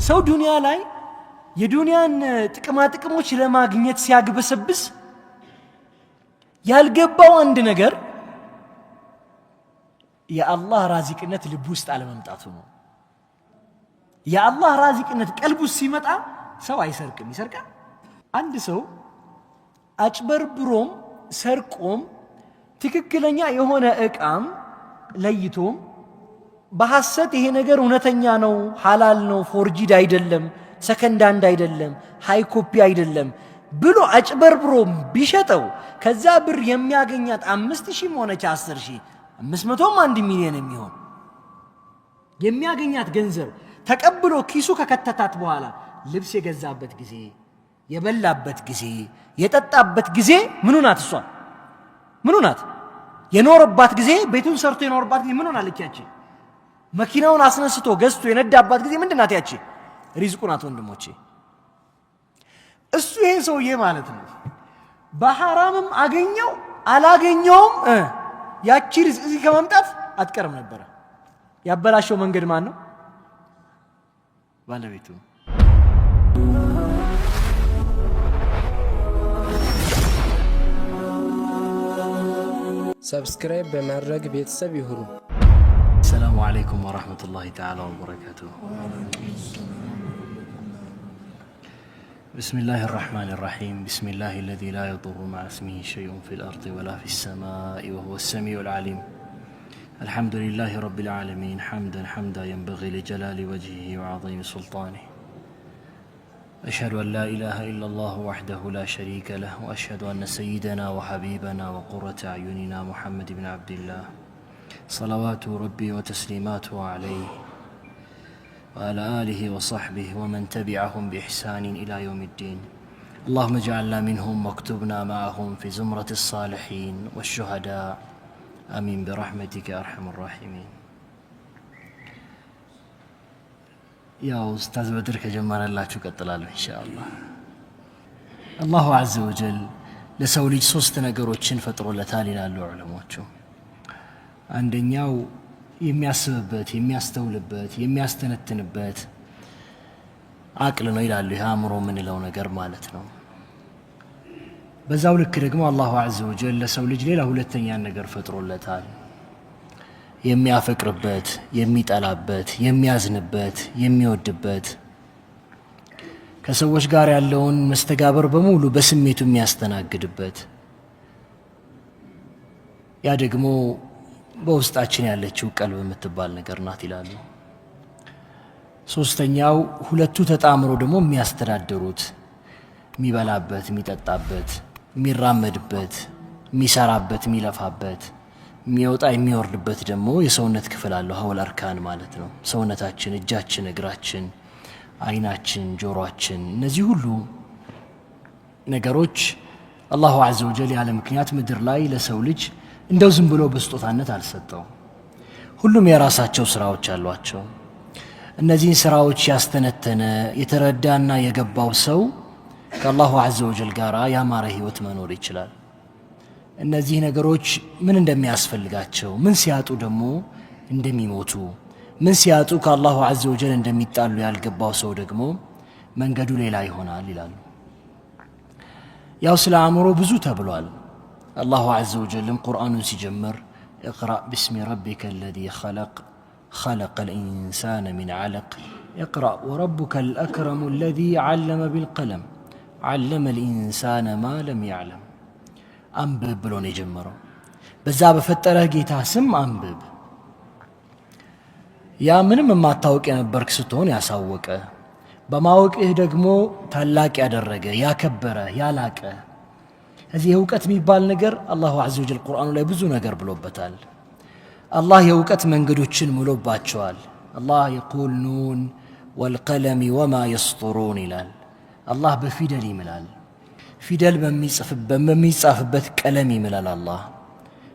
ሰው ዱንያ ላይ የዱንያን ጥቅማ ጥቅሞች ለማግኘት ሲያግበሰብስ ያልገባው አንድ ነገር የአላህ ራዚቅነት ልብ ውስጥ አለመምጣቱ ነው። የአላህ ራዚቅነት ቀልብ ውስጥ ሲመጣ ሰው አይሰርቅም። ይሰርቃል? አንድ ሰው አጭበርብሮም ሰርቆም ትክክለኛ የሆነ ዕቃም ለይቶም በሐሰት ይሄ ነገር እውነተኛ ነው፣ ሐላል ነው፣ ፎርጂድ አይደለም፣ ሰከንድ አንድ አይደለም፣ ሃይ ኮፒ አይደለም ብሎ አጭበርብሮም ቢሸጠው ከዛ ብር የሚያገኛት 5000 ሆነች 10000 500ም 1 ሚሊዮን የሚሆን የሚያገኛት ገንዘብ ተቀብሎ ኪሱ ከከተታት በኋላ ልብስ የገዛበት ጊዜ፣ የበላበት ጊዜ፣ የጠጣበት ጊዜ ምኑ ናት? እሷ ምኑ ናት? የኖረባት ጊዜ፣ ቤቱን ሰርቶ የኖረባት ጊዜ ምኑ ናለች? ያቺ መኪናውን አስነስቶ ገዝቶ የነዳባት ጊዜ ምንድናት? ያቺ ሪዝቁ ናት። ወንድሞቼ እሱ ይሄ ሰውዬ ማለት ነው በሐራምም አገኘው አላገኘውም ያቺ ሪዝቅ እዚህ ከመምጣት አትቀርም ነበረ። ያበላሸው መንገድ ማን ነው? ባለቤቱ። ሰብስክራይብ በማድረግ ቤተሰብ ይሁኑ። ሰላሙ አለይኩም ወራህመቱላሂ ተዓላ ወበረካቱሁ። ቢስሚላሂ ረሕማኒ ረሒም ቢስሚላሂ አለዚ ላ የዱሩ መዐ እስሚሂ ሸይኡን ፊል አርዲ ወላ ፊሰማኢ ወሁወ ሰሚዑል ዓሊም አልሐምዱሊላሂ ረቢል ዓለሚን ሐምደን የንበጊ ሊጀላሊ ወጅሂሂ ወዐዚሚ ሱልጣኒህ أشهد أن لا إله إلا الله وحده لا شريك له وأشهد أن سيدنا وحبيبنا وقرة أعيننا محمد بن عبد الله صلوات ربي وتسليماته عليه وعلى آله وصحبه ومن تبعهم بإحسان إلى يوم الدين اللهم اجعلنا منهم واكتبنا معهم في زمرة الصالحين والشهداء آمين برحمتك يا أرحم الراحمين. يا أستاذ بدر كجمال الله تقتل إن شاء الله. الله عز وجل لسولي ሶስት ነገሮችን ፈጥሮለታል ይላሉ ዑለሞቹ። አንደኛው የሚያስብበት የሚያስተውልበት የሚያስተነትንበት አቅል ነው ይላሉ። አእምሮ የምንለው ነገር ማለት ነው። በዛው ልክ ደግሞ አላሁ ዐዘ ወጀል ለሰው ልጅ ሌላ ሁለተኛ ነገር ፈጥሮለታል። የሚያፈቅርበት፣ የሚጠላበት፣ የሚያዝንበት፣ የሚወድበት ከሰዎች ጋር ያለውን መስተጋበር በሙሉ በስሜቱ የሚያስተናግድበት ያ ደግሞ በውስጣችን ያለችው ቀልብ የምትባል ነገር ናት ይላሉ። ሶስተኛው ሁለቱ ተጣምሮ ደግሞ የሚያስተዳድሩት የሚበላበት፣ የሚጠጣበት፣ የሚራመድበት፣ የሚሰራበት፣ የሚለፋበት፣ የሚወጣ የሚወርድበት ደግሞ የሰውነት ክፍል አለው። ሀውል አርካን ማለት ነው። ሰውነታችን፣ እጃችን፣ እግራችን፣ አይናችን፣ ጆሮአችን፣ እነዚህ ሁሉ ነገሮች አላሁ ዐዘ ወጀል ያለ ምክንያት ምድር ላይ ለሰው ልጅ እንደው ዝም ብሎ በስጦታነት አልሰጠው። ሁሉም የራሳቸው ስራዎች አሏቸው። እነዚህን ስራዎች ያስተነተነ የተረዳና የገባው ሰው ከአላሁ ዐዘ ወጀል ጋር ያማረ ህይወት መኖር ይችላል። እነዚህ ነገሮች ምን እንደሚያስፈልጋቸው፣ ምን ሲያጡ ደግሞ እንደሚሞቱ፣ ምን ሲያጡ ከአላሁ ዐዘ ወጀል እንደሚጣሉ ያልገባው ሰው ደግሞ መንገዱ ሌላ ይሆናል ይላሉ። ያው ስለ አእምሮ ብዙ ተብሏል። አላሁ ዐዘ ወጀልም ቁርአኑን ሲጀምር اقرأ باسم ربك الذي خلق الإنسان من علق اقرأ وربك الأكرم الذي علم بالقلم علم الإنسان ما لم يعلم አንብብ ብሎ ነው የጀመረው። በዛ በፈጠረህ ጌታ ስም አንብብ። ያ ምንም የማታውቅ የነበርክ ስትሆን ያሳወቀ፣ በማወቅህ ደግሞ ታላቅ ያደረገ፣ ያከበረ፣ ያላቀ። እዚህ የእውቀት የሚባል ነገር አላሁ ዐዘ ወጀል ቁርአኑ ላይ ብዙ ነገር ብሎበታል። አላህ የእውቀት መንገዶችን ምሎባቸዋል። አላህ የቁል ኑን ወልቀለሚ ወማ የስጡሩን ይላል። አላህ በፊደል ይምላል። ፊደል በሚጻፍበት ቀለም ይምላል አላህ።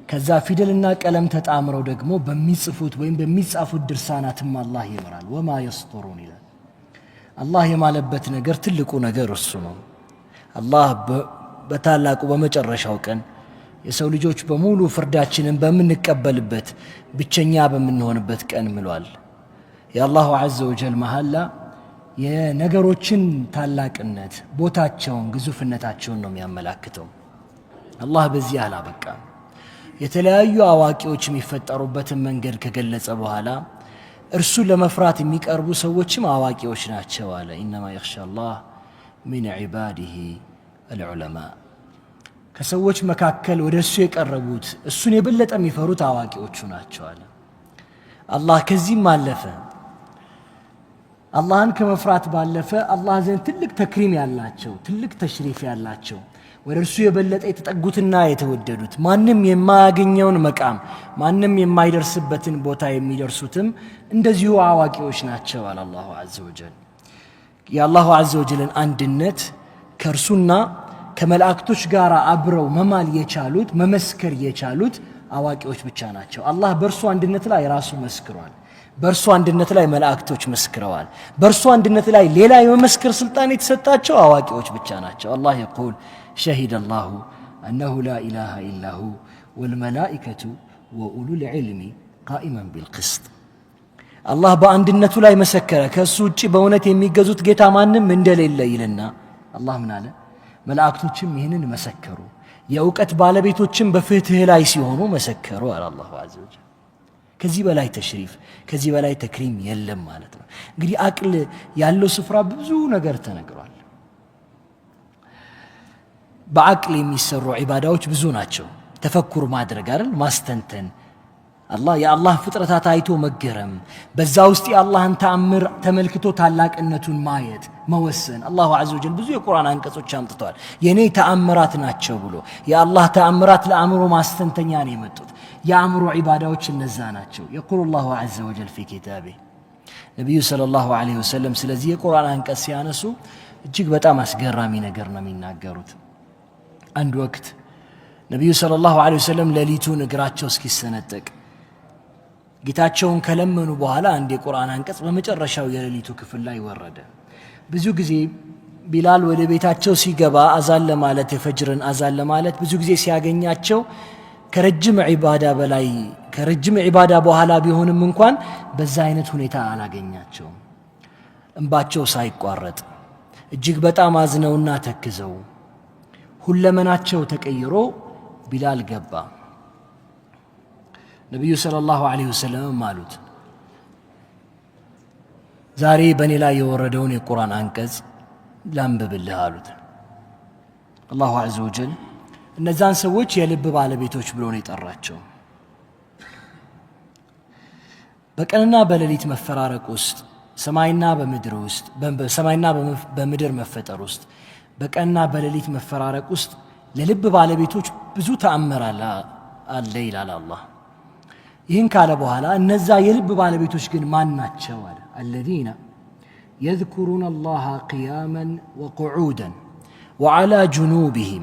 ከዛ ፊደልና ቀለም ተጣምረው ደግሞ በሚጽፉት ወይም በሚጻፉት ድርሳናትም አላህ ይምራል። ወማ የስጡሩን ይላል። አላህ የማለበት ነገር ትልቁ ነገር እሱ ነው። አላህ በታላቁ በመጨረሻው ቀን የሰው ልጆች በሙሉ ፍርዳችንን በምንቀበልበት ብቸኛ በምንሆንበት ቀን ምሏል። የአላሁ ዐዘ ወጀል መሐላ የነገሮችን ታላቅነት ቦታቸውን ግዙፍነታቸውን ነው የሚያመላክተው አላህ በዚህ አላበቃም የተለያዩ አዋቂዎች የሚፈጠሩበትን መንገድ ከገለጸ በኋላ እርሱ ለመፍራት የሚቀርቡ ሰዎችም አዋቂዎች ናቸው አለ ኢንማ يخشى الله من عباده العلماء ከሰዎች መካከል ወደሱ የቀረቡት እሱን የበለጠ የሚፈሩት አዋቂዎቹ ናቸው አለ አላህ ከዚህም አለፈ አላህን ከመፍራት ባለፈ አላህ ዘንድ ትልቅ ተክሪም ያላቸው ትልቅ ተሽሪፍ ያላቸው ወደርሱ የበለጠ የተጠጉትና የተወደዱት ማንንም የማያገኘውን መቃም ማንንም የማይደርስበትን ቦታ የሚደርሱትም እንደዚሁ አዋቂዎች ናቸው አለ አላሁ ዐዘ ወጀል የአላሁ ዐዘ ወጀልን አንድነት ከርሱና ከመላእክቶች ጋር አብረው መማል የቻሉት መመስከር የቻሉት አዋቂዎች ብቻ ናቸው አላህ በርሱ አንድነት ላይ ራሱ መስክሯል በርሱ አንድነት ላይ መላእክቶች መስክረዋል በርሱ አንድነት ላይ ሌላ የመመስከር ስልጣን የተሰጣቸው አዋቂዎች ብቻ ናቸው አላህ يقول شهد الله أنه لا إله إلا هو والملائكة وأولو العلم قائما بالقسط الله በአንድነቱ ላይ መሰከረ ከሱ ውጪ በእውነት የሚገዙት ጌታ ማንም እንደሌለ ይልና አላህ ምን አለ መላእክቶችም ይህንን መሰከሩ የእውቀት ባለቤቶችም በፍትህ ላይ ሲሆኑ መሰከሩ አለ አላሁ ዐዘ ወጀል ከዚህ በላይ ተሽሪፍ ከዚህ በላይ ተክሪም የለም ማለት ነው እንግዲህ አቅል ያለው ስፍራ ብዙ ነገር ተነግሯል በአቅል የሚሰሩ ዒባዳዎች ብዙ ናቸው ተፈኩር ማድረግ አይደል ማስተንተን አላህ የአላህ ፍጥረታት አይቶ መገረም በዛ ውስጥ የአላህን ተአምር ተመልክቶ ታላቅነቱን ማየት መወሰን አላሁ ዐዘ ወጀል ብዙ የቁርአን አንቀጾች አምጥተዋል የኔ ተአምራት ናቸው ብሎ የአላህ ተአምራት ለአእምሮ ማስተንተኛ ነው የመጡት የአእምሮ ዒባዳዎች እነዛ ናቸው يقول الله عز وجل في كتابه ነብዩ ሰለላሁ ዐለይሂ ወሰለም ስለዚህ የቁርአን አንቀጽ ሲያነሱ እጅግ በጣም አስገራሚ ነገር ነው የሚናገሩት አንድ ወቅት ነብዩ ሰለላሁ ዐለይሂ ወሰለም ሌሊቱን እግራቸው እስኪሰነጠቅ ጌታቸውን ከለመኑ በኋላ አንድ የቁርአን አንቀጽ በመጨረሻው የሌሊቱ ክፍል ላይ ወረደ ብዙ ጊዜ ቢላል ወደ ቤታቸው ሲገባ አዛን ለማለት የፈጅርን አዛን ለማለት ብዙ ጊዜ ሲያገኛቸው ከረጅም ዒባዳ በኋላ ቢሆንም እንኳን በዛ አይነት ሁኔታ አላገኛቸውም እንባቸው ሳይቋረጥ እጅግ በጣም አዝነውና ተክዘው ሁለመናቸው ተቀይሮ ቢላል ገባ ነብዩ ሰለላሁ ዐለይሂ ወሰለም አሉት ዛሬ በእኔ ላይ የወረደውን የቁርአን አንቀጽ ላንብብልህ አሉት አላሁ ዐዘ ወጀል እነዛን ሰዎች የልብ ባለቤቶች ብሎ ነው የጠራቸው በቀንና በሌሊት መፈራረቅ ውስጥ ሰማይና በምድር ውስጥ በሰማይና በምድር መፈጠር ውስጥ በቀንና በሌሊት መፈራረቅ ውስጥ ለልብ ባለቤቶች ብዙ ተአምር አለ ይላል አላህ ይህን ካለ በኋላ እነዛ የልብ ባለቤቶች ግን ማን ናቸው አለ الذين يذكرون الله قياما وقعودا وعلى جنوبهم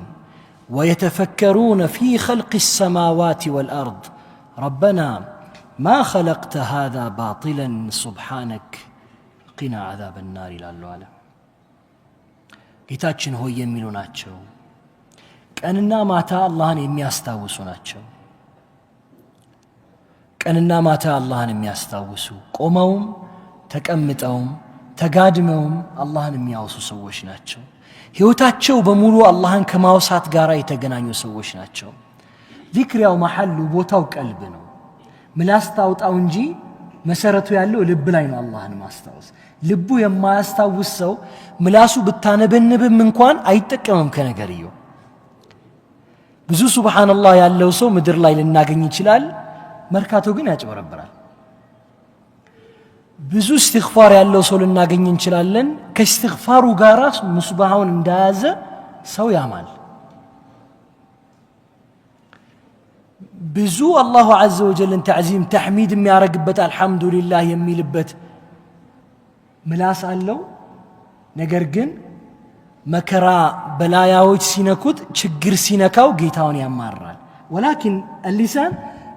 ويتفكرون في خلق السماوات والأرض ربنا ما خلقت هذا باطلا سبحانك قنا عذاب النار ይላሉ አለ ጌታችን ሆይ የሚሉ ናቸው ቀንና ማታ አላህን የሚያስታውሱ ናቸው ቀንና ማታ አላህን የሚያስታውሱ ቆመውም ተቀምጠውም ተጋድመውም አላህን የሚያወሱ ሰዎች ናቸው ህይወታቸው በሙሉ አላህን ከማውሳት ጋር የተገናኙ ሰዎች ናቸው ዚክር ያው መሐሉ ቦታው ቀልብ ነው ምላስ ታውጣው እንጂ መሰረቱ ያለው ልብ ላይ ነው አላህን ማስታወስ ልቡ የማያስታውስ ሰው ምላሱ ብታነበንብም እንኳን አይጠቀምም ከነገርየው ብዙ ሱብሃንአላህ ያለው ሰው ምድር ላይ ልናገኝ ይችላል መርካቶ ግን ያጭበረብራል ብዙ እስትግፋር ያለው ሰው ልናገኝ እንችላለን ከእስትግፋሩ ጋር ሙስባሃውን እንዳያዘ ሰው ያማል ብዙ አላሁ ዐዘ ወጀልን ተዕዚም ተሕሚድ የሚያረግበት አልሐምዱሊላህ የሚልበት ምላስ አለው ነገር ግን መከራ በላያዎች ሲነኩት ችግር ሲነካው ጌታውን ያማራል ወላኪን اللسان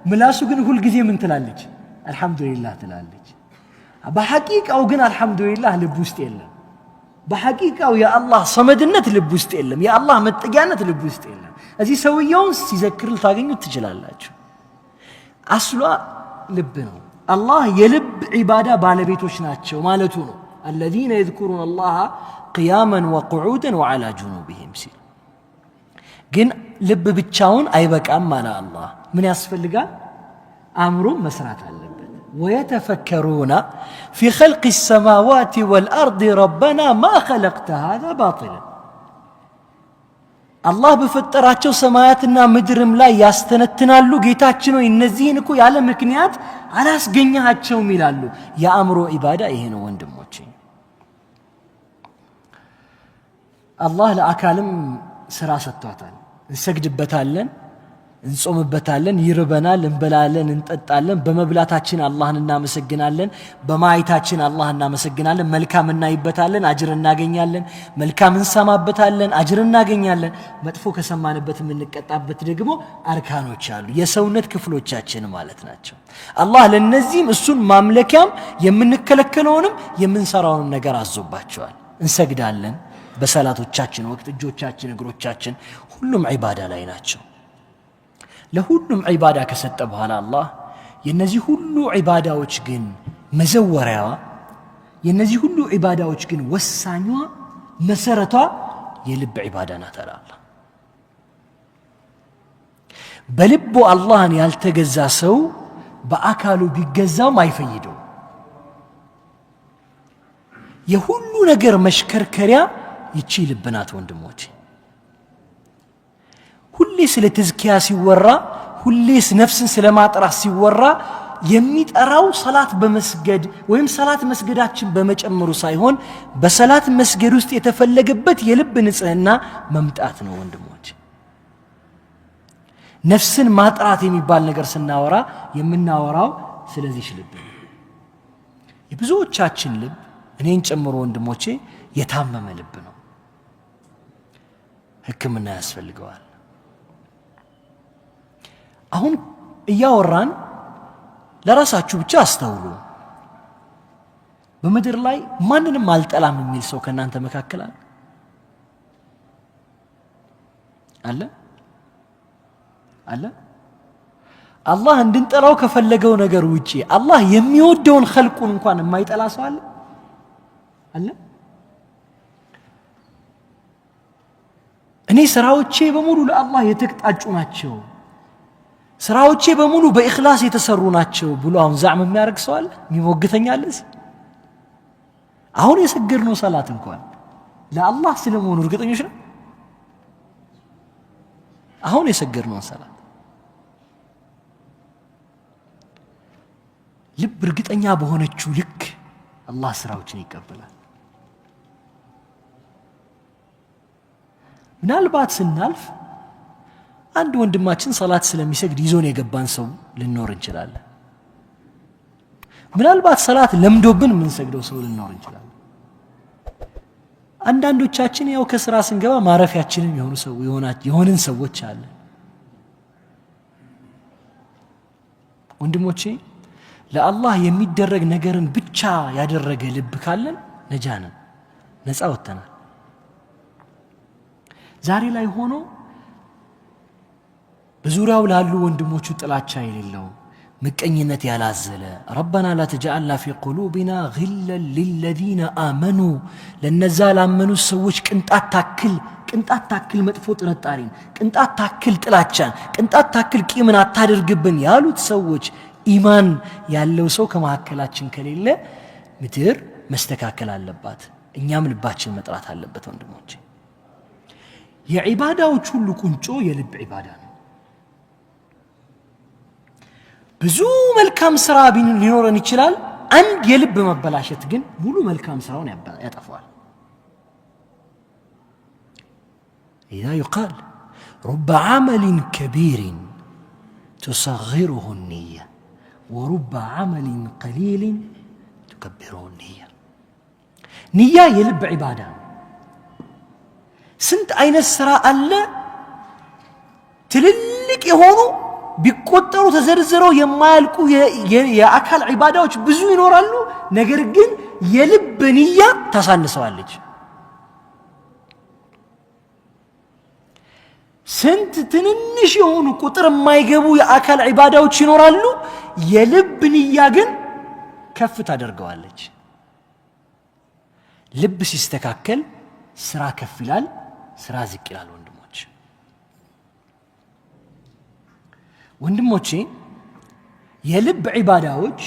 ምላሱ ግን ሁሉ ጊዜ ምን ትላለች አልহামዱሊላህ ትላለች በሐቂቃው ግን አልহামዱሊላህ ልብ ውስጥ የለም በሐቂቃው የአላህ ሰመድነት ልብ ውስጥ የለም የአላህ መጠጊያነት ልብ ውስጥ የለም እዚህ ሰውየውን ሲዘክር ልታገኙት ትችላላችሁ አስሏ ልብ ነው አላህ የልብ ዒባዳ ባለቤቶች ናቸው ማለቱ ነው الذين يذكرون الله قياما وقعودا وعلى جنوبهم ሲል ግን ልብ ብቻውን አይበቃም አለ አላህ ምን ያስፈልጋል አእምሮ መስራት አለበት ويتفكرون في خلق السماوات والأرض ربنا ما خلقت هذا باطلا الله بفطራቸው ሰማያትና ምድርም ላይ ያስተነትናሉ ጌታችን ሆይ እነዚህን እኮ ያለ ምክንያት አላስገኛቸውም ይላሉ የአእምሮ ኢባዳ ይሄ ነው ወንድሞቼ አላህ ለአካልም ስራ ሰጥቷታል እንሰግድበታለን እንጾምበታለን ይርበናል እንበላለን እንጠጣለን በመብላታችን አላህን እናመሰግናለን በማይታችን አላህን እናመሰግናለን መልካም እናይበታለን አጅር እናገኛለን መልካም እንሰማበታለን አጅር እናገኛለን መጥፎ ከሰማንበት የምንቀጣበት ደግሞ አርካኖች አሉ የሰውነት ክፍሎቻችን ማለት ናቸው አላህ ለነዚህም እሱን ማምለኪያም የምንከለከለውንም የምንሰራውን ነገር አዞባቸዋል እንሰግዳለን በሰላቶቻችን ወቅት እጆቻችን እግሮቻችን ሁሉም ዒባዳ ላይ ናቸው ለሁሉም ዒባዳ ከሰጠ በኋላ አላህ የነዚህ ሁሉ ዒባዳዎች ግን መዘወሪያዋ የነዚህ ሁሉ ዒባዳዎች ግን ወሳኟ መሰረቷ የልብ ዒባዳ ናት አለ አላህ በልቡ አላህን ያልተገዛ ሰው በአካሉ ቢገዛውም አይፈይደው የሁሉ ነገር መሽከርከሪያ ይቺ ልብ ናት ወንድሞቼ ሁሌ ስለ ተዝኪያ ሲወራ ሁሌ ነፍስን ስለማጥራት ሲወራ የሚጠራው ሰላት በመስገድ ወይም ሰላት መስገዳችን በመጨመሩ ሳይሆን በሰላት መስገድ ውስጥ የተፈለገበት የልብ ንጽህና መምጣት ነው ወንድሞቼ ነፍስን ማጥራት የሚባል ነገር ስናወራ የምናወራው ስለዚህ ልብ የብዙዎቻችን ልብ እኔን ጨምሮ ወንድሞቼ የታመመ ልብ ነው ህክምና ያስፈልገዋል አሁን እያወራን ለራሳችሁ ብቻ አስተውሉ በመድር ላይ ማንንም አልጠላም የሚል ሰው ከናንተ መካከል አለ አላህ እንድንጠላው ከፈለገው ነገር ውጪ አላህ የሚወደውን ኸልቁን እንኳን የማይጠላ ሰው አለ እኔ ስራዎቼ በሙሉ ለአላህ የተቅጣጩ ናቸው ስራዎቼ በሙሉ በእኽላስ የተሰሩ ናቸው ብሎ አሁን ዛዕም የሚያደርግ ሰው አለ የሚሞግተኛለስ አሁን የሰገድነው ሰላት እንኳን ለአላህ ስለመሆኑ እርግጠኞች ነው አሁን የሰገድነው ሰላት ልብ እርግጠኛ በሆነችው ልክ አላህ ስራዎችን ይቀበላል ምናልባት ስናልፍ አንድ ወንድማችን ሰላት ስለሚሰግድ ይዞን የገባን ሰው ልንኖር እንችላለን ምናልባት ሰላት ለምዶብን ምን ሰግደው ሰው ልንኖር እንችላለን አንዳንዶቻችን ያው ከስራ ስንገባ ማረፊያችንን የሆንን ሰዎች አለ ወንድሞቼ ለአላህ የሚደረግ ነገርን ብቻ ያደረገ ልብ ካለን ነጃነን ነፃ ወጥተናል ዛሬ ላይ ሆኖ በዙሪያው ላሉ ወንድሞቹ ጥላቻ የሌለው ምቀኝነት ያላዘለ ربنا لا تجعلنا في قلوبنا غلا للذين آمنوا ለነዛ ላመኑ ሰዎች ቅንጣት ታክል መጥፎ ጥርጣሬን ቅንጣት ታክል ጥላቻን ቅንጣት ታክል ቂምን አታድርግብን ያሉት ሰዎች ኢማን ያለው ሰው ከመሐከላችን ከሌለ ምድር መስተካከል አለባት እኛም ልባችን መጥራት አለበት ወንድሞቼ የዒባዳዎች ሁሉ ቁንጮ የልብ ዒባዳ ነው ብዙ መልካም ስራ ሊኖረን ይችላል አንድ የልብ መበላሸት ግን ሙሉ መልካም ስራውን ያጠፋዋል إذا يقال رب عمل كبير تصغره النية ورب عمل قليل تكبره النية نية يلب عبادة سنت أين السراء ألا تللك يهونو ቢቆጠሩ ተዘርዝረው የማያልቁ የአካል ዒባዳዎች ብዙ ይኖራሉ ነገር ግን የልብ ንያ ታሳንሰዋለች ስንት ትንንሽ የሆኑ ቁጥር የማይገቡ የአካል ዒባዳዎች ይኖራሉ የልብ ንያ ግን ከፍ ታደርገዋለች ልብ ሲስተካከል ስራ ከፍ ይላል፣ ስራ ዝቅ ይላል። ወንድሞቼ የልብ ዒባዳዎች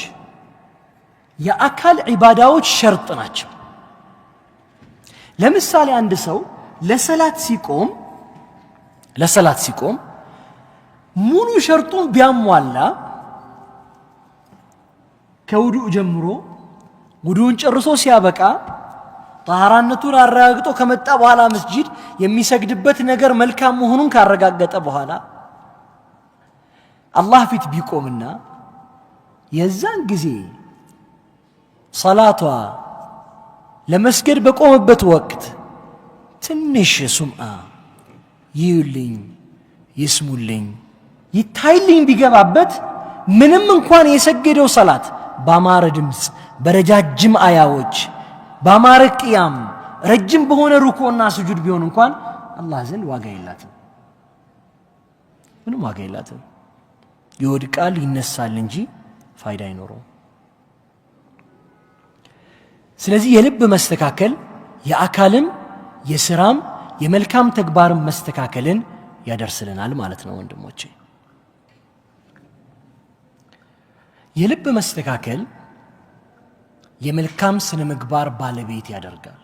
የአካል ዒባዳዎች ሸርጥ ናቸው። ለምሳሌ አንድ ሰው ለሰላት ሲቆም ሙሉ ሸርጡን ቢያሟላ ከውዱእ ጀምሮ ውዱእን ጨርሶ ሲያበቃ ጣሃራነቱን አረጋግጦ ከመጣ በኋላ መስጂድ የሚሰግድበት ነገር መልካም መሆኑን ካረጋገጠ በኋላ አላህ ፊት ቢቆምና የዛን ጊዜ ሰላቷ ለመስገድ በቆመበት ወቅት ትንሽ ሱምዓ ይዩልኝ፣ ይስሙልኝ፣ ይታይልኝ ቢገባበት ምንም እንኳን የሰገደው ሰላት ባማረ ድምፅ፣ በረጃጅም አያዎች፣ ባማረ ቅያም፣ ረጅም በሆነ ሩኩዕና ስጁድ ቢሆን እንኳን አላህ ዘንድ ዋጋ የላትም፣ ምንም ዋጋ የላትም። ይወድቃል፣ ይነሳል እንጂ ፋይዳ አይኖረውም። ስለዚህ የልብ መስተካከል የአካልም የስራም የመልካም ተግባርም መስተካከልን ያደርስልናል ማለት ነው ወንድሞቼ። የልብ መስተካከል የመልካም ስነ ምግባር ባለቤት ያደርጋል።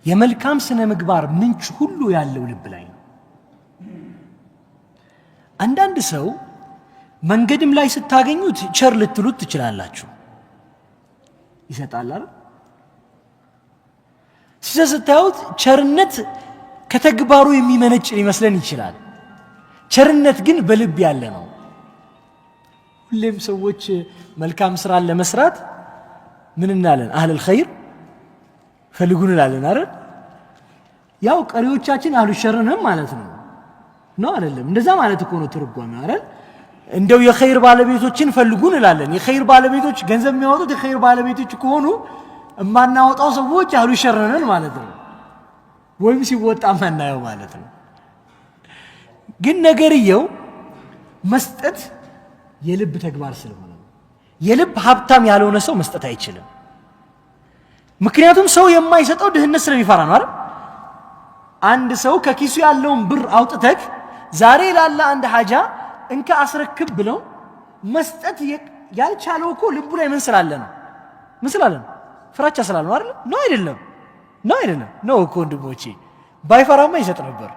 የመልካም ስነ ምግባር ምንጭ ሁሉ ያለው ልብ ላይ ነው። አንዳንድ ሰው መንገድም ላይ ስታገኙት ቸር ልትሉት ትችላላችሁ፣ ይሰጣል አይደል? ስታዩት ቸርነት ከተግባሩ የሚመነጭ ሊመስለን ይችላል። ቸርነት ግን በልብ ያለ ነው። ሁሌም ሰዎች መልካም ስራን ለመስራት ምን እናለን? አህለል ኸይር ፈልጉን እንላለን አይደል? ያው ቀሪዎቻችን አህሉ ሸርንም ማለት ነው አይደለም? እንደዛ ማለት እኮ ነው ትርጓሜው አይደል? እንደው የኸይር ባለቤቶችን ፈልጉን እንላለን። የኸይር ባለቤቶች ገንዘብ የሚያወጡት የኸይር ባለቤቶች ከሆኑ እማናወጣው ሰዎች አህሉ ሸርነን ማለት ነው፣ ወይም ሲወጣ ማናየው ማለት ነው። ግን ነገርየው መስጠት የልብ ተግባር ስለሆነ ነው። የልብ ሀብታም ያልሆነ ሰው መስጠት አይችልም። ምክንያቱም ሰው የማይሰጠው ድህነት ስለሚፈራ ነው አይደል? አንድ ሰው ከኪሱ ያለውን ብር አውጥተክ ዛሬ ላለ አንድ ሐጃ እንካ አስረክብ ብለው መስጠት ያልቻለው እኮ ልቡ ላይ ምን ስላለ ነው? ምን ስላለ ነው? ፍራቻ ስላለ ነው አይደል? ነው አይደለም? ነው እኮ ወንድሞቼ፣ ባይፈራማ ይሰጥ ነበር።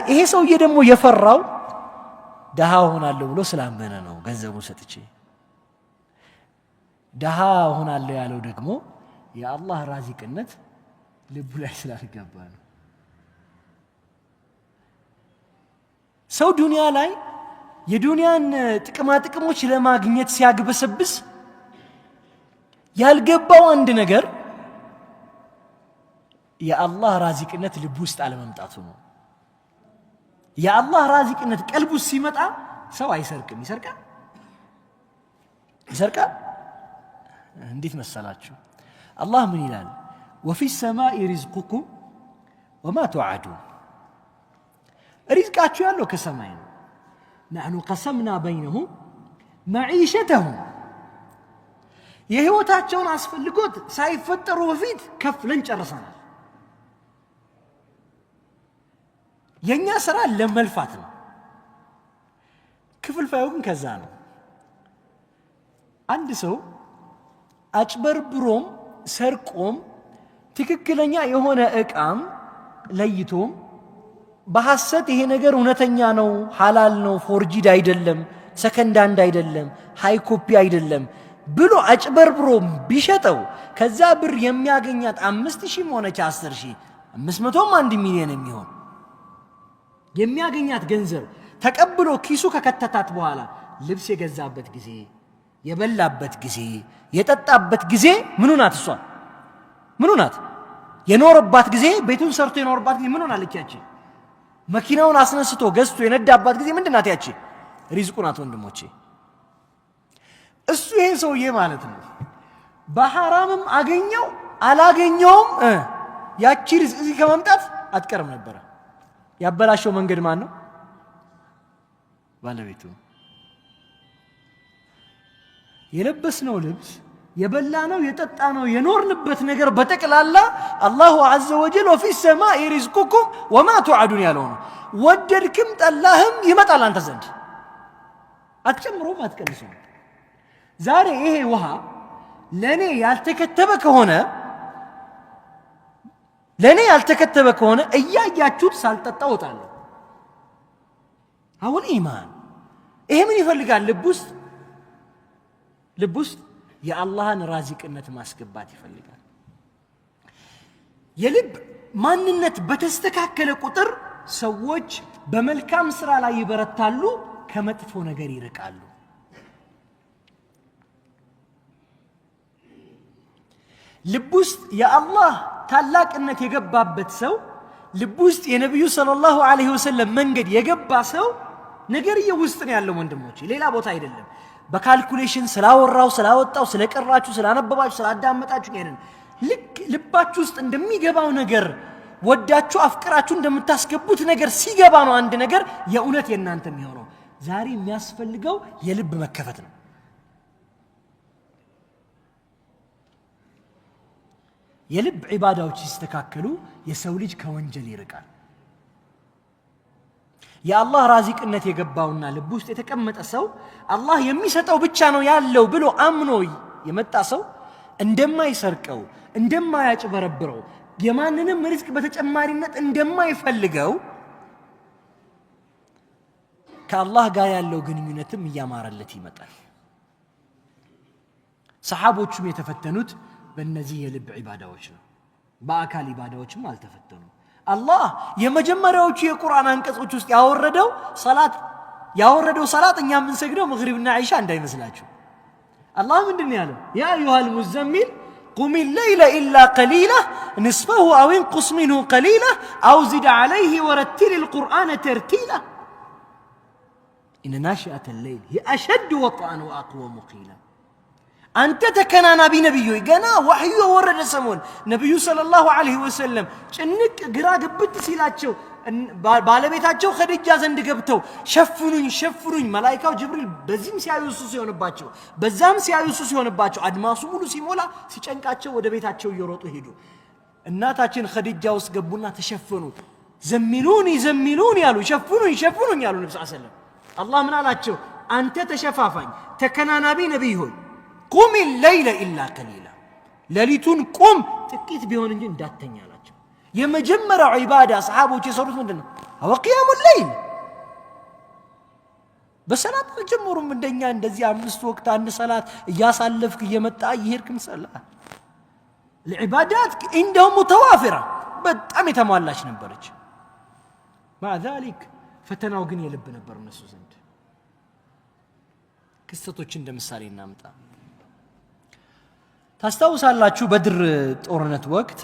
ይሄ ሰውዬ ደግሞ የፈራው ደሃ ሆናለሁ ብሎ ስላመነ ነው። ገንዘቡን ሰጥቼ ደሃ ሆናለሁ ያለው ደግሞ የአላህ ራዚቅነት ልቡ ላይ ስላልገባ ነው። ሰው ዱንያ ላይ የዱንያን ጥቅማ ጥቅሞች ለማግኘት ሲያግበሰብስ ያልገባው አንድ ነገር የአላህ ራዚቅነት ልቡ ውስጥ አለመምጣቱ ነው። የአላህ ራዚቅነት ቀልቡ ሲመጣ ሰው አይሰርቅም። ይሰርቃል? እንዴት መሰላችሁ? አላህ ምን ይላል? ወፊ ሰማኢ ሪዝቁኩም ወማ ቱዓዱን። ሪዝቃችሁ ያለው ከሰማይ ነው። ነሕኑ ቀሰምና በይነሁም መዒሸተሁም፣ የህይወታቸውን አስፈልጎት ሳይፈጠሩ በፊት ከፍለን ጨርሰናል። የኛ ስራ ለመልፋት ነው። ክፍልፋዩ ግን ከዛ ነው። አንድ ሰው አጭበርብሮም ሰርቆም ትክክለኛ የሆነ ዕቃም ለይቶም በሐሰት ይሄ ነገር እውነተኛ ነው፣ ሐላል ነው፣ ፎርጂድ አይደለም፣ ሰከንድ አንድ አይደለም፣ ሃይ ኮፒ አይደለም ብሎ አጭበርብሮም ቢሸጠው ከዛ ብር የሚያገኛት 5000 ሆነች 10000 500ም 1 ሚሊዮን የሚሆን የሚያገኛት ገንዘብ ተቀብሎ ኪሱ ከከተታት በኋላ ልብስ የገዛበት ጊዜ፣ የበላበት ጊዜ፣ የጠጣበት ጊዜ ምኑ ናት? እሷ ምኑ ናት? የኖረባት ጊዜ፣ ቤቱን ሰርቶ የኖረባት ጊዜ ምኑ ናት? ያቺ መኪናውን አስነስቶ ገዝቶ የነዳባት ጊዜ ምንድናት? ያቺ ሪዝቁ ናት ወንድሞቼ። እሱ ይሄን ሰውዬ ማለት ነው በሐራምም አገኘው አላገኘውም ያቺ ሪዝቅ እዚህ ከመምጣት አትቀርም ነበረ። ያበላሸው መንገድ ማን ነው? ባለቤቱ። የለበስነው ልብስ የበላነው የጠጣነው የኖርንበት ነገር በተቀላላ አላሁ ዐዘ ወጀል ወፊ ሰማኢ ሪዝቁኩም ወማ ቱዓዱን ያለው ነው። ወደድክም ጠላህም ይመጣል አንተ ዘንድ፣ አትጨምሮም አትቀንሱም። ዛሬ ይሄ ውሃ ለኔ ያልተከተበ ከሆነ እያያችሁት ሳልጠጣ እወጣለሁ። አሁን ኢማን ይሄ ምን ይፈልጋል? ልብ ውስጥ የአላህን ራዚቅነት ማስገባት ይፈልጋል። የልብ ማንነት በተስተካከለ ቁጥር ሰዎች በመልካም ስራ ላይ ይበረታሉ፣ ከመጥፎ ነገር ይርቃሉ። ልብ ውስጥ የአላህ ታላቅነት የገባበት ሰው፣ ልብ ውስጥ የነብዩ ሰለላሁ ዐለይሂ ወሰለም መንገድ የገባ ሰው ነገርየው ውስጥ ነው ያለው ወንድሞቼ፣ ሌላ ቦታ አይደለም። በካልኩሌሽን ስላወራው ስላወጣው ስለቀራችሁ ስላነበባችሁ ስላዳመጣችሁ አይደለም። ልክ ልባችሁ ውስጥ እንደሚገባው ነገር ወዳችሁ አፍቅራችሁ እንደምታስገቡት ነገር ሲገባ ነው አንድ ነገር የእውነት የናንተ የሚሆነው። ዛሬ የሚያስፈልገው የልብ መከፈት ነው። የልብ ዒባዳዎች ሲስተካከሉ የሰው ልጅ ከወንጀል ይርቃል። የአላህ ራዚቅነት የገባውና ልብ ውስጥ የተቀመጠ ሰው አላህ የሚሰጠው ብቻ ነው ያለው ብሎ አምኖ የመጣ ሰው እንደማይሰርቀው፣ እንደማያጭበረብረው፣ የማንንም ሪዝቅ በተጨማሪነት እንደማይፈልገው ከአላህ ጋር ያለው ግንኙነትም እያማረለት ይመጣል። ሰሓቦቹም የተፈተኑት በእነዚህ የልብ ዒባዳዎች ነው። በአካል ዒባዳዎችም አልተፈተኑም። አላህ የመጀመሪያዎቹ የቁርአን አንቀጾች ውስጥ ያወረደው ሰላት እኛ የምንሰግደው መግሪብና ዒሻ እንዳይመስላችሁ። አላህ ምንድን ነው ያለው? ያ አዩሃል ሙዘሚል ቁሚ ለይለ ኢላ ቀሊላ ንስፈሁ አው እንቁስ ሚንሁ ቀሊላ አው ዚድ ዐለይሂ ወረቲል ልቁርአነ ተርቲላ ኢነ ናሽአተ ለይል ሂየ አሸዱ ወጥአን ወአቅወሙ ቂላ። አንተ ተከናናቢ ነብዩ ገና ወህዩ ወረደ ሰሞን ነብዩ ሰለላሁ ዐለይሂ ወሰለም ጭንቅ ግራ ግብት ሲላቸው ባለቤታቸው ኸዲጃ ዘንድ ገብተው ሸፍኑኝ መላእክታው ጅብሪል በዚህም ሲያዩሱ ሲሆንባቸው በዛም ሲያዩሱ ሲሆንባቸው አድማሱ ሙሉ ሲሞላ ሲጨንቃቸው ወደ ቤታቸው እየሮጡ ሄዱ። እናታችን ኸዲጃ ውስጥ ገቡና ተሸፈኑ። ዘሚሉን ያሉ ሸፍኑኝ ያሉ ነብዩ ሰለላሁ ዐለይሂ ወሰለም። አላህ ምን አላቸው? አንተ ተሸፋፋኝ ተከናናቢ ነብይ ሆይ ቁም ለይለ ኢላ ቀሊላ፣ ሌሊቱን ቁም ጥቂት ቢሆን እንጂ እንዳተኛ አላቸው። የመጀመሪያው ዒባዳ ሰሓቦች የሰሩት ምንድነው? ወቂያሙ ለይል። በሰላት አልጀመሩም እንደኛ እንደዚህ 5 ወቅት አንድ ሰላት እያሳለፍክ እየመጣ እየሄድክም ሰላት ለዒባዳት እንደውም ሙተዋፊራ በጣም የተሟላች ነበረች። مع ذلك ፈተናው ግን የልብ ነበር እነሱ ዘንድ። ክስተቶችን እንደምሳሌ እናምጣ። ታስታውሳላችሁ በድር ጦርነት ወቅት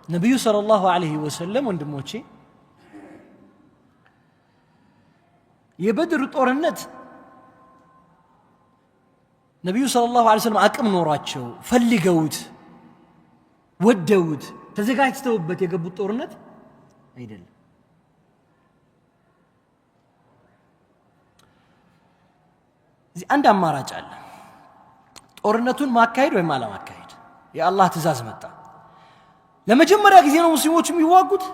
ነብዩ ሰለላሁ ዐለይሂ ወሰለም ወንድሞቼ የበድር ጦርነት ነብዩ ሰለላሁ ዐለይሂ ወሰለም አቅም ኖሯቸው ፈልገውት ወደውት ተዘጋጅተውበት የገቡት ጦርነት አይደለም። እዚህ አንድ አማራጭ አለ። ጦርነቱን ማካሄድ ወይም አለማካሄድ የአላህ ትእዛዝ መጣ። ለመጀመሪያ ጊዜ ነው ሙስሊሞች የሚዋጉት።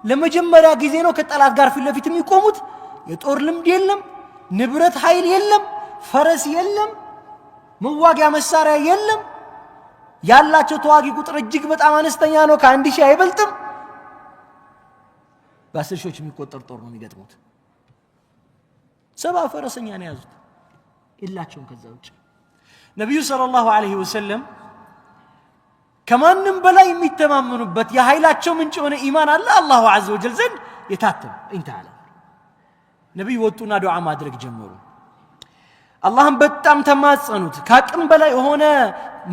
ለመጀመሪያ ጊዜ ነው ከጠላት ጋር ፊት ለፊት የሚቆሙት። የጦር ልምድ የለም፣ ንብረት ኃይል የለም፣ ፈረስ የለም፣ መዋጊያ መሳሪያ የለም። ያላቸው ተዋጊ ቁጥር እጅግ በጣም አነስተኛ ነው፣ ከ1000 አይበልጥም። በ10 ሺዎች የሚቆጠር ጦር ነው የሚገጥሙት። 70 ፈረሰኛ ነው ያዙት የላቸውም ከዛ ውጭ። ነብዩ ሰለላሁ ዐለይሂ ወሰለም ከማንም በላይ የሚተማመኑበት የኃይላቸው ምንጭ የሆነ ኢማን አለ አላሁ ዐዘ ወጀል ዘንድ የታተመ እንታለ። ነብዩ ወጡና ዱዓ ማድረግ ጀመሩ። አላህን በጣም ተማጸኑት። ካቅም በላይ የሆነ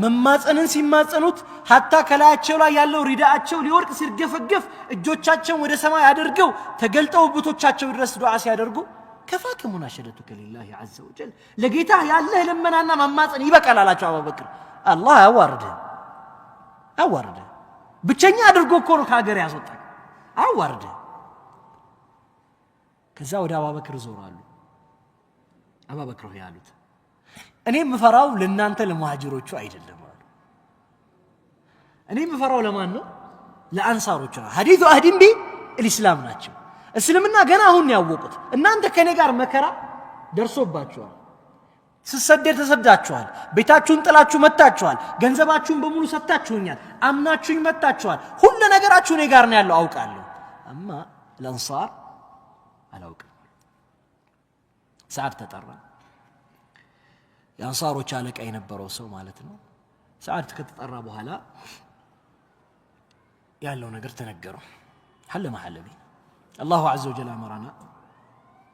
መማጸንን ሲማጸኑት ሐታ ከላያቸው ላይ ያለው ሪዳአቸው ሊወርቅ ሲርገፈገፍ እጆቻቸውን ወደ ሰማይ አድርገው ተገልጠው ብቶቻቸው ድረስ ዱዓ ሲያደርጉ ከፋከ ሙናሸደቱከ ሊላሂ ዐዘ ወጀል ለጌታ ያለህ ለመናና ማማጸን ይበቃል አላቸው አቡበክር። አላህ አዋርደ ብቸኛ አድርጎ እኮ ነው ከሀገር ያስወጣኝ አዋርደ። ከዛ ወደ አቡበክር ዞራሉ። አቡበክር ሆይ አሉት እኔ የምፈራው ለእናንተ ለሙሃጅሮቹ አይደለም አሉ። እኔ የምፈራው ለማን ነው? ለአንሳሮች ነው። ሐዲሱ አህዲን ቢልኢስላም ናቸው። እስልምና ገና አሁን ያወቁት። እናንተ ከኔ ጋር መከራ ደርሶባችኋል። ስሰደድ ተሰዳችኋል። ቤታችሁን ጥላችሁ መጣችኋል። ገንዘባችሁን በሙሉ ሰጣችሁኛል። አምናችሁኝ መጣችኋል። ሁሉ ነገራችሁ እኔ ጋር ነው ያለው አውቃለሁ። አማ ለአንሳር አላውቅም። ሰዓድ ተጠራ። የአንሳሮች አለቃ የነበረው ሰው ማለት ነው። ሰዓድ ከተጠራ በኋላ ያለው ነገር ተነገረው። حل محل بي الله عز وجل أمرنا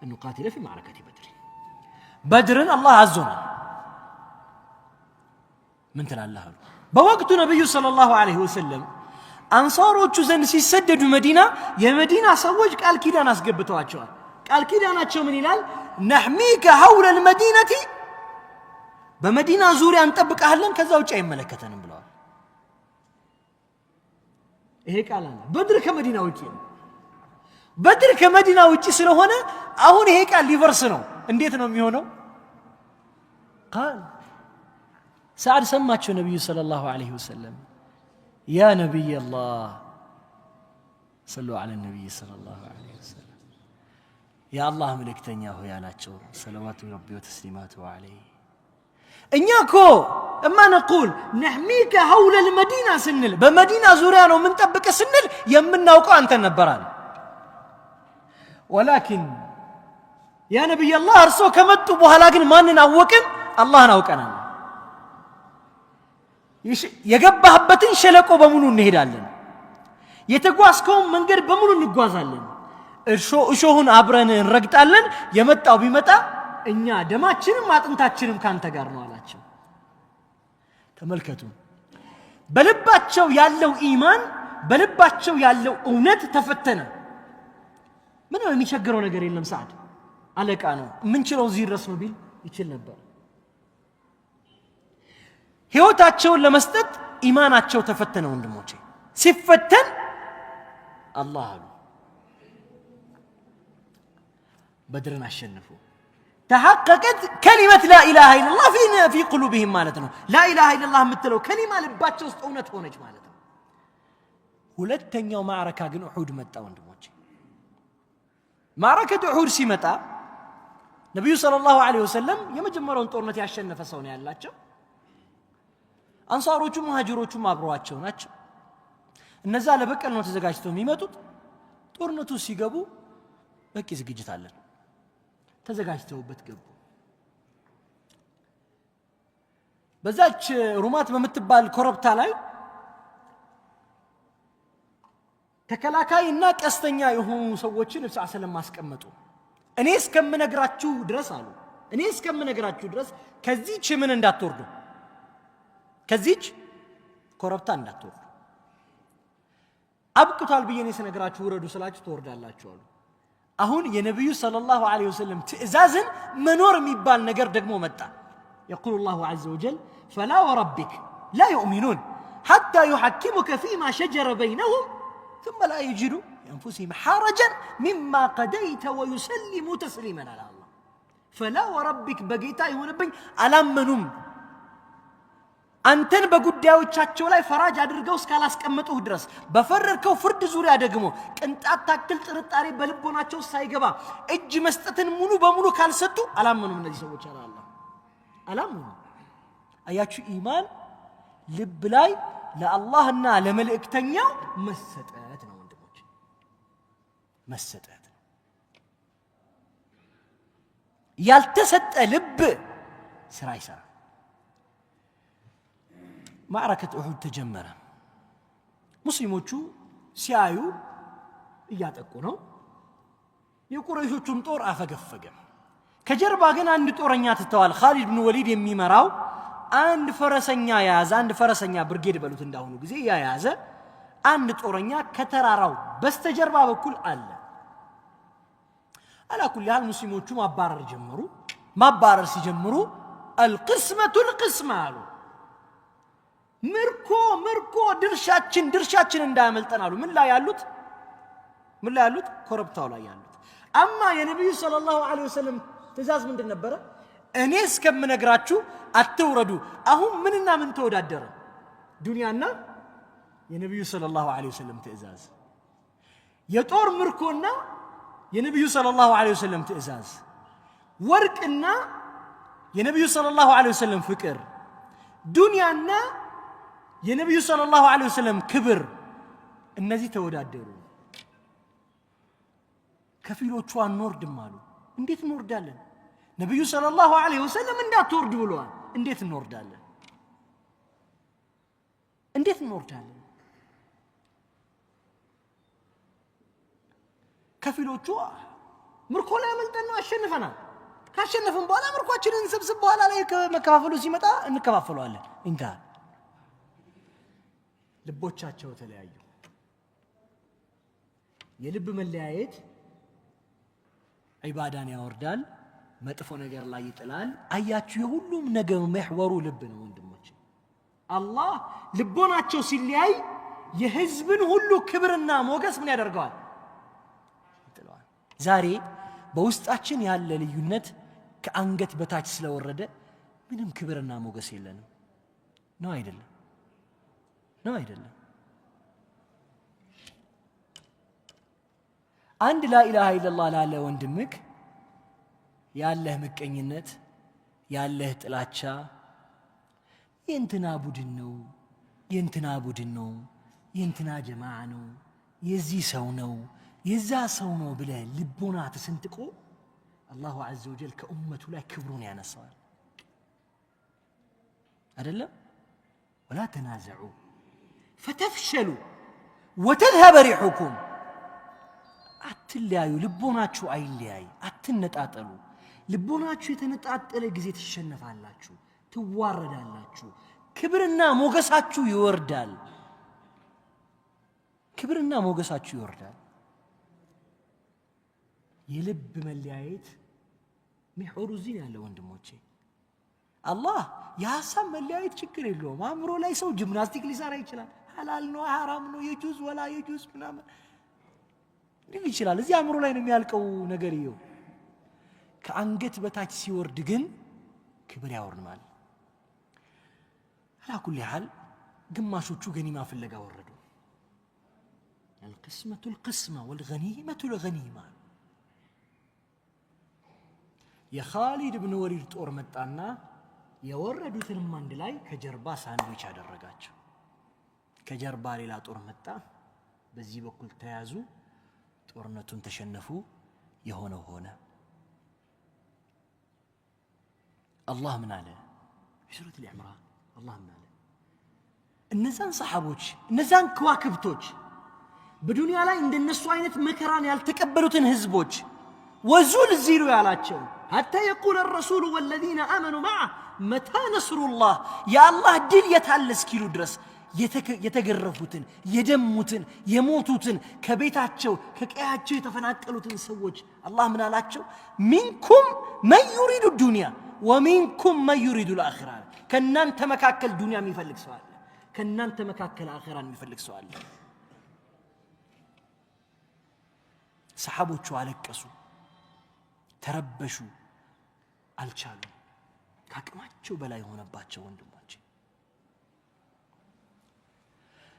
أن نقاتل في معركة بدر الله عزنا من تلا الله بوقت نبي صلى الله عليه وسلم أنصاروቹ ዘንድ ሲሰደዱ መዲና የመዲና ሰዎች ቃል ኪዳን አስገብተዋቸዋል። ቃል ኪዳናቸው ምን ይላል? نحميك حول المدينة በመዲና ዙሪያ እንጠብቃለን ከዛ ውጪ አይመለከተንም ብለዋል። ይሄ ቃል አለ። በድር ከመዲና ውጪ ነው። በድር ከመዲና ውጪ ስለሆነ አሁን ይሄ ቃል ሊቨርስ ነው። እንዴት ነው የሚሆነው? ቃል ሰዓድ ሰማቸው ነብዩ ሰለላሁ ዐለይሂ ወሰለም ያ ነብይ አላህ صلوا على النبي صلى الله عليه وسلم يا الله ملكتኛ ሆይ አላቸው ሰለዋቱ ረቢ ወተስሊማቱ ዐለይሂ እኛኮ እማ ነቁል نحميك حول المدينة ስንል በመዲና ዙሪያ ነው ምን ጠብቀ ስንል የምናውቀው አንተ ነበራል ولكن يا نبي الله እርሶ ከመጡ በኋላ ግን ማንን አወቅን? አላህን አውቀናል። የገባህበትን ሸለቆ በሙሉ እንሄዳለን። የተጓዝከውን መንገድ በሙሉ እንጓዛለን። እሾሁን አብረን እንረግጣለን። የመጣው ቢመጣ እኛ ደማችንም አጥንታችንም ካንተ ጋር ነው አላቸው። ተመልከቱ፣ በልባቸው ያለው ኢማን በልባቸው ያለው እውነት ተፈተነ። ምንም የሚቸግረው ነገር የለም። ሰዓድ አለቃ ነው። ምንችለው እዚህ ድረስ ነው ቢል ይችል ነበር። ህይወታቸውን ለመስጠት ኢማናቸው ተፈተነ። ወንድሞቼ ሲፈተን አላህ አሉ بدرنا አሸነፉ። تحققت كلمة لا إله إلا الله في قلوبهم مالتنا لا إله إلا الله مثلو كلمة لباتشو ውስጥ እውነት ሆነች ማለት ነው። ሁለተኛው ማዕረካ ግን ኡሁድ መጣ። ወንድሞቼ ማዕረከቱ ኡሁድ ሲመጣ ነብዩ ሰለላሁ ዐለይሂ ወሰለም የመጀመሪያውን ጦርነት ያሸነፈ ሰው ነው ያላቸው። አንሳሮቹ ሙሃጅሮቹም አብረዋቸው ናቸው። እነዛ ለበቀል ነው ተዘጋጅተው የሚመጡት። ጦርነቱ ሲገቡ በቂ ዝግጅት አለን ተዘጋጅተውበት ገቡ። በዛች ሩማት በምትባል ኮረብታ ላይ ተከላካይና ቀስተኛ የሆኑ ሰዎችን ነብዩ ሰለላሁ ዐለይሂ ወሰለም አስቀመጡ። እኔ እስከምነግራችሁ ድረስ አሉ እኔ እስከምነግራችሁ ድረስ ከዚህች ምን እንዳትወርዱ ከዚህች ኮረብታ እንዳትወርዱ አብቅቷል ብዬ ነው ስነግራችሁ ውረዱ ስላችሁ ትወርዳላችሁ አሉ። አሁን የነብዩ ሰለላሁ ዐለይሂ ወሰለም ትእዛዝን መኖር የሚባል ነገር ደግሞ መጣ። يقول الله عز وجل فلا وربك لا يؤمنون حتى يحكموك فيما شجر بينهم ثم لا يجدوا أنفسهم حرجا مما قضيت ويسلموا تسليما على الله فلا وربك بقيتا يهونبኝ አላመኑም አንተን በጉዳዮቻቸው ላይ ፈራጅ አድርገው እስካላስቀመጡህ ድረስ በፈረርከው ፍርድ ዙሪያ ደግሞ ቅንጣት ታክል ጥርጣሬ በልቦናቸው ሳይገባ እጅ መስጠትን ሙሉ በሙሉ ካልሰጡ አላመኑም እነዚህ ሰዎች አለ አላህ አላመኑም። አያችሁ ኢማን ልብ ላይ ለአላህና ለመልእክተኛው መሰጠት ነው ወንድሞች መሰጠት። ያልተሰጠ ልብ ስራ ይሰራል። ማዕረከት ኡሁድ ተጀመረ። ሙስሊሞቹ ሲያዩ እያጠቁ ነው። የቁረይሾቹም ጦር አፈገፈገ። ከጀርባ ግን አንድ ጦረኛ ተተዋል። ኻሊድ ብን ወሊድ የሚመራው አንድ ፈረሰኛ ያዘ። አንድ ፈረሰኛ ብርጌድ በሉት እንዳሁኑ ጊዜ ያያዘ አንድ ጦረኛ ከተራራው በስተጀርባ በኩል አለ። አላኩል ያህል ሙስሊሞቹ ማባረር ጀመሩ። ማባረር ሲጀምሩ القسمة القسمة አሉ። ምርኮ ድርሻችን እንዳያመልጠን አሉ። ምን ላይ ያሉት ኮረብታው ላይ ያሉት። አማ የነብዩ ሰለላሁ ዐለይሂ ወሰለም ትእዛዝ ምንድን ነበረ? እኔ እስከምነግራችሁ አትውረዱ። አሁን ምንና ምን ተወዳደረ? ዱንያና የነብዩ ሰለላሁ ዐለይሂ ወሰለም ትእዛዝ የጦር ምርኮና የነብዩ ሰለላሁ ዐለይሂ ወሰለም ትእዛዝ ወርቅና የነብዩ ሰለላሁ ዐለይሂ ወሰለም ፍቅር ዱንያና የነብዩ ሰለላሁ ዐለይሂ ወሰለም ክብር እነዚህ ተወዳደሩ ከፊሎቹ አንወርድም አሉ እንዴት እንወርዳለን ነብዩ ሰለላሁ ዐለይሂ ወሰለም እንዳትወርድ ብለዋል እንዴት እንወርዳለን ከፊሎቹ ምርኮ ላይ አመልጠን ነው አሸንፈናል ካሸነፈን በኋላ ምርኮአችንን ሰብስብ በኋላ ላይ ከመከፋፈሉ ሲመጣ እንከፋፈለዋለን እንታ ልቦቻቸው ተለያዩ የልብ መለያየት ዒባዳን ያወርዳል መጥፎ ነገር ላይ ይጥላል አያችሁ የሁሉም ነገር መህወሩ ልብ ነው ወንድሞች አላህ ልቦናቸው ሲለያይ የህዝብን ሁሉ ክብርና ሞገስ ምን ያደርጋል ይጥላል ዛሬ በውስጣችን ያለ ልዩነት ከአንገት በታች ስለወረደ ምንም ክብርና ሞገስ የለንም ነው አይደለም አንድ ላ ኢላሃ ኢላላህ ላለ ወንድምክ ያለህ ምቀኝነት ያለህ ጥላቻ የእንትና ቡድን ነው የእንትና ጀማዓ ነው የዚህ ሰው ነው የዛ ሰው ነው ብለህ ልቦና ተሰንጥቆ አላሁ ዐዘ ወጀል ከኡመቱ ላይ ክብሩን ያነሳዋል አይደለም ولا تنازعوا فتفشلوا وتذهب ريحكم አትለያዩ ልቦናችሁ አይለያይ አትነጣጠሉ ልቦናችሁ የተነጣጠለ ጊዜ ትሸነፋላችሁ ትዋረዳላችሁ ክብርና ሞገሳችሁ ይወርዳል የልብ መለያየት ሚሕወሩ እዚህ ያለ ወንድሞቼ አላህ የሐሳብ መለያየት ችግር የለውም አእምሮ ላይ ሰው ጂምናስቲክ ሊሰራ ይችላል ሐላል ነው ሐራም ነው የጁዝ ወላ የጁዝ ምናምን ሊል ይችላል እዚህ አእምሮ ላይ ነው የሚያልቀው ነገር ይው ከአንገት በታች ሲወርድ ግን ክብር ያወርድማል على كل حال ግማሾቹ ገኒማ ፍለጋ ወረዱ القسمة والغنيمة الغنيمة የኻሊድ ኢብኑ ወሊድ ጦር መጣና የወረዱትንም አንድ ላይ ከጀርባ ሳንድዊች አደረጋቸው ከጀርባ ሌላ ጦር መጣ በዚህ በኩል ተያዙ ጦርነቱን ተሸነፉ የሆነው ሆነ አላህ ምን አለ በሱረት አልኢምራን አላህ ምን አለ እነዛን ሰሃቦች እነዛን ከዋክብቶች በዱንያ ላይ እንደነሱ አይነት መከራን ያልተቀበሉትን ህዝቦች ወዙልዚሉ ያላቸው حتى يقول الرسول والذين آمنوا معه متى نصر الله يا الله دل يتعلس كيلو درس የተገረፉትን የደሙትን የሞቱትን ከቤታቸው ከቀያቸው የተፈናቀሉትን ሰዎች አላህ ምን አላቸው ሚንኩም መን يريد الدنيا ومنكم من يريد الآخرة ከናንተ መካከል ዱንያ የሚፈልግ ሰው አለ ከናንተ መካከል አኺራን የሚፈልግ ሰው አለ ሰሃቦቹ አለቀሱ ተረበሹ አልቻሉ ካቅማቸው በላይ ሆነባቸው ወንድሞች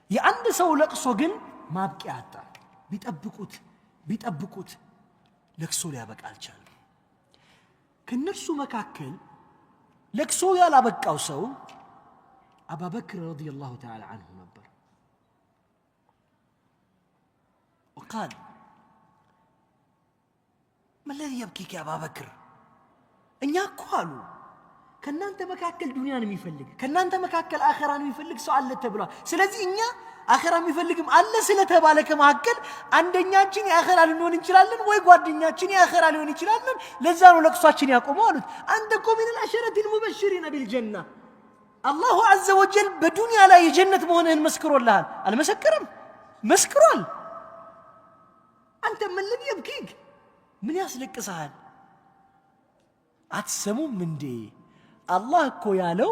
የአንድ ሰው ለቅሶ ግን ማብቂያ አጣ ቢጠብቁት ለቅሶ ሊያበቃ አልቻለም ከነርሱ መካከል ለቅሶ ያላበቃው ሰው አቡበክር ረዲየላሁ ተዓላ ዐንሁ ነበር وقال ما الذي يبكيك يا أبا بكر እኛ እኮ አሉ ከናንተ መካከል ዱንያን የሚፈልግ ከናንተ መካከል አኺራን የሚፈልግ ሰው አለ ተብሏል ስለዚህ እኛ አኺራ የሚፈልግም አለ ስለተባለ ከመካከል አንደኛችን የአኺራ ልንሆን እንችላለን ወይ ጓደኛችን የአኺራ ሊሆን ይችላል ለዛ ነው ለቅሷችን ያቆመው አሉት አንተ እኮ ምን العشرة المبشرين بالجنة الله عز وجل በዱንያ ላይ የጀነት መሆንህን መስክሮልሃል አልመሰከረም መስክሯል አንተ ምን الذي يبكيك ምን ያስለቅስሃል አትሰሙም እንዴ አላህ እኮ ያለው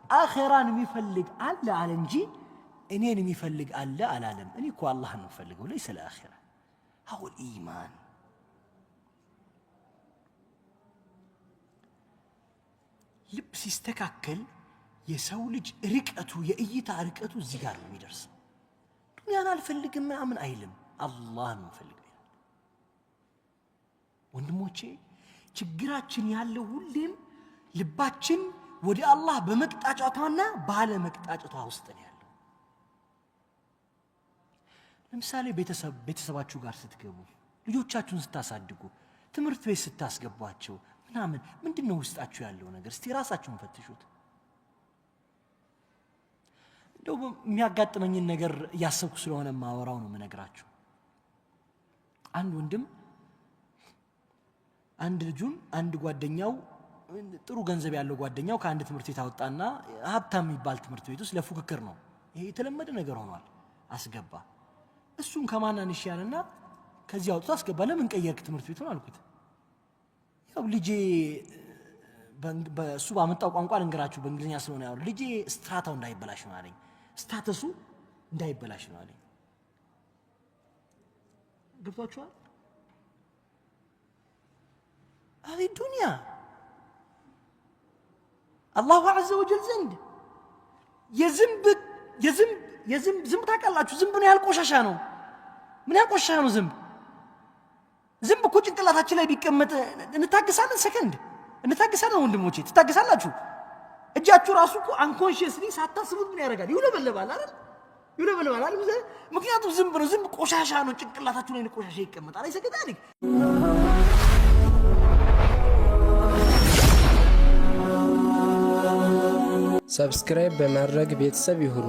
አኺራን የሚፈልግ አለ አለ እንጂ እኔን የሚፈልግ አለ አላለም እኔ እኮ አላህን ነው ፈልገው ለይስ ለአኺራ هو الإيمان ልብ ሲስተካከል የሰው ልጅ ርቀቱ የእይታ ርቀቱ እዚህ ጋር ነው የሚደርሰው ዱንያን አልፈልግም ምናምን አይልም። አላህን ነው ፈልገው ይላል። ወንድሞቼ ችግራችን ያለው ሁሌም ልባችን ወደ አላህ በመቅጣጫቷና ባለ መቅጣጫቷ ውስጥ ነው ያለው። ለምሳሌ ቤተሰባችሁ ጋር ስትገቡ፣ ልጆቻችሁን ስታሳድጉ፣ ትምህርት ቤት ስታስገቧቸው ምናምን ምንድነው ውስጣችሁ ያለው ነገር? እስቲ ራሳችሁን ፈትሹት። እንደው የሚያጋጥመኝን ነገር እያሰብኩ ስለሆነ ማወራው ነው የምነግራችሁ። አንድ ወንድም አንድ ልጁን አንድ ጓደኛው ጥሩ ገንዘብ ያለው ጓደኛው ከአንድ ትምህርት ቤት አወጣና ሀብታም የሚባል ትምህርት ቤት ውስጥ ለፉክክር ነው፣ ይሄ የተለመደ ነገር ሆኗል። አስገባ። እሱን ከማናንሽ ያለና ከዚህ አውጥቶ አስገባ። ለምን ቀየርክ ትምህርት ቤቱን አልኩት። ያው ልጄ በሱ ባመጣው ቋንቋ ልንገራችሁ፣ በእንግሊዝኛ ስለሆነ ያው ልጄ ስትራታው እንዳይበላሽ ነው አለኝ። ስታተሱ እንዳይበላሽ ነው አለኝ። ገብቷችኋል? هذه الدنيا الله عز وجل ዘንድ የዝንብ ታውቃላችሁ? ዝንብ ነው ያልቆሻሻ ነው። ምን ያልቆሻሻ ነው ዝንብ? ዝንብ እኮ ጭንቅላታችን ላይ ቢቀመጥ እንታገሳለን፣ ሰከንድ እንታገሳለን። ወንድሞቼ ትታገሳላችሁ? እጃችሁ ራሱ እኮ አንኮንሺየስሊ ሳታስቡት ምን ያደርጋል? ይውለበለባል አይደል? ይውለበለባል አይደል? ምክንያቱም ዝንብ ነው። ዝንብ ቆሻሻ ነው። ጭንቅላታችሁ ላይ ቆሻሻ ይቀመጣል። አይሰግዳል። ሰብስክራይብ በማድረግ ቤተሰብ ይሁኑ።